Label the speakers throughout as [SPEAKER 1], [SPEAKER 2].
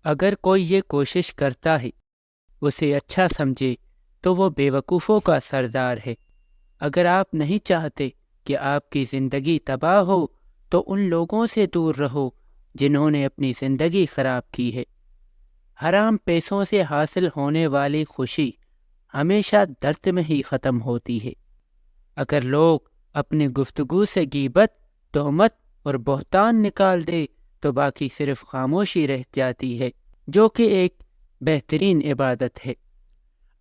[SPEAKER 1] اگر کوئی یہ کوشش کرتا ہے اسے اچھا سمجھے تو وہ بے وقوفوں کا سردار ہے۔ اگر آپ نہیں چاہتے کہ آپ کی زندگی تباہ ہو تو ان لوگوں سے دور رہو جنہوں نے اپنی زندگی خراب کی ہے۔ حرام پیسوں سے حاصل ہونے والی خوشی ہمیشہ درد میں ہی ختم ہوتی ہے۔ اگر لوگ اپنی گفتگو سے غیبت، تہمت اور بہتان نکال دے تو باقی صرف خاموشی رہ جاتی ہے، جو کہ ایک بہترین عبادت ہے۔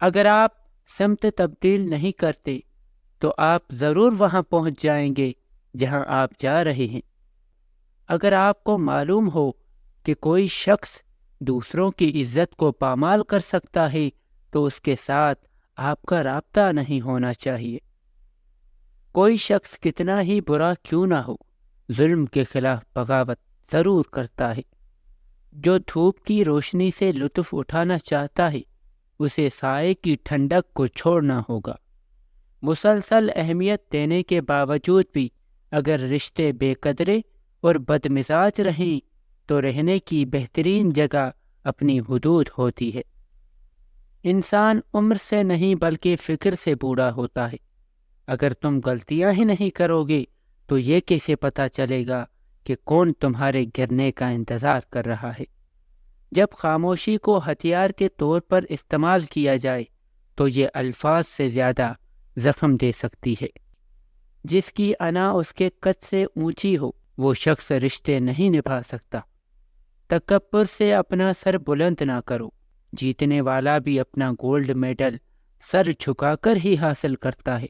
[SPEAKER 1] اگر آپ سمت تبدیل نہیں کرتے تو آپ ضرور وہاں پہنچ جائیں گے جہاں آپ جا رہے ہیں۔ اگر آپ کو معلوم ہو کہ کوئی شخص دوسروں کی عزت کو پامال کر سکتا ہے تو اس کے ساتھ آپ کا رابطہ نہیں ہونا چاہیے۔ کوئی شخص کتنا ہی برا کیوں نہ ہو، ظلم کے خلاف بغاوت ضرور کرتا ہے۔ جو دھوپ کی روشنی سے لطف اٹھانا چاہتا ہے اسے سائے کی ٹھنڈک کو چھوڑنا ہوگا۔ مسلسل اہمیت دینے کے باوجود بھی اگر رشتے بے قدرے اور بدمزاج رہیں تو رہنے کی بہترین جگہ اپنی حدود ہوتی ہے۔ انسان عمر سے نہیں بلکہ فکر سے بوڑھا ہوتا ہے۔ اگر تم غلطیاں ہی نہیں کرو گے تو یہ کیسے پتہ چلے گا کہ کون تمہارے گرنے کا انتظار کر رہا ہے؟ جب خاموشی کو ہتھیار کے طور پر استعمال کیا جائے تو یہ الفاظ سے زیادہ زخم دے سکتی ہے۔ جس کی انا اس کے قد سے اونچی ہو وہ شخص رشتے نہیں نبھا سکتا۔ تکبر سے اپنا سر بلند نہ کرو، جیتنے والا بھی اپنا گولڈ میڈل سر جھکا کر ہی حاصل کرتا ہے۔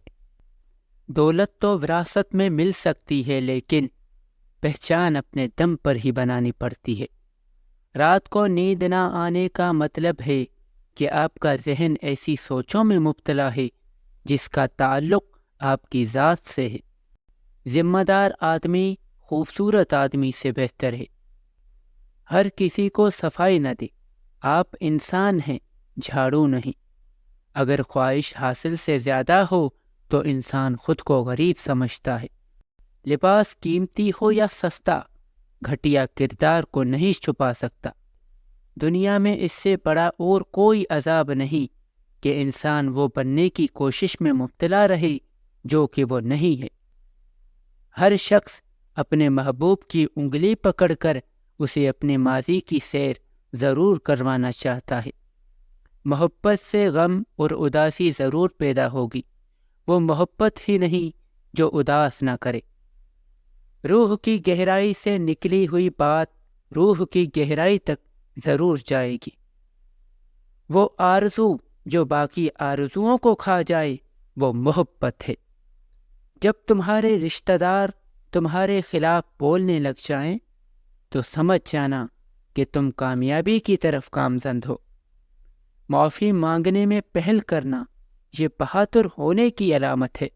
[SPEAKER 1] دولت تو وراثت میں مل سکتی ہے لیکن پہچان اپنے دم پر ہی بنانی پڑتی ہے۔ رات کو نیند نہ آنے کا مطلب ہے کہ آپ کا ذہن ایسی سوچوں میں مبتلا ہے جس کا تعلق آپ کی ذات سے ہے۔ ذمہ دار آدمی خوبصورت آدمی سے بہتر ہے۔ ہر کسی کو صفائی نہ دے، آپ انسان ہیں، جھاڑو نہیں۔ اگر خواہش حاصل سے زیادہ ہو تو انسان خود کو غریب سمجھتا ہے۔ لباس قیمتی ہو یا سستا، گھٹیا کردار کو نہیں چھپا سکتا۔ دنیا میں اس سے بڑا اور کوئی عذاب نہیں کہ انسان وہ بننے کی کوشش میں مبتلا رہے جو کہ وہ نہیں ہے۔ ہر شخص اپنے محبوب کی انگلی پکڑ کر اسے اپنے ماضی کی سیر ضرور کروانا چاہتا ہے۔ محبت سے غم اور اداسی ضرور پیدا ہوگی، وہ محبت ہی نہیں جو اداس نہ کرے۔ روح کی گہرائی سے نکلی ہوئی بات روح کی گہرائی تک ضرور جائے گی۔ وہ آرزو جو باقی آرزوؤں کو کھا جائے وہ محبت ہے۔ جب تمہارے رشتہ دار تمہارے خلاف بولنے لگ جائیں تو سمجھ جانا کہ تم کامیابی کی طرف گامزن ہو۔ معافی مانگنے میں پہل کرنا یہ بہادر ہونے کی علامت ہے۔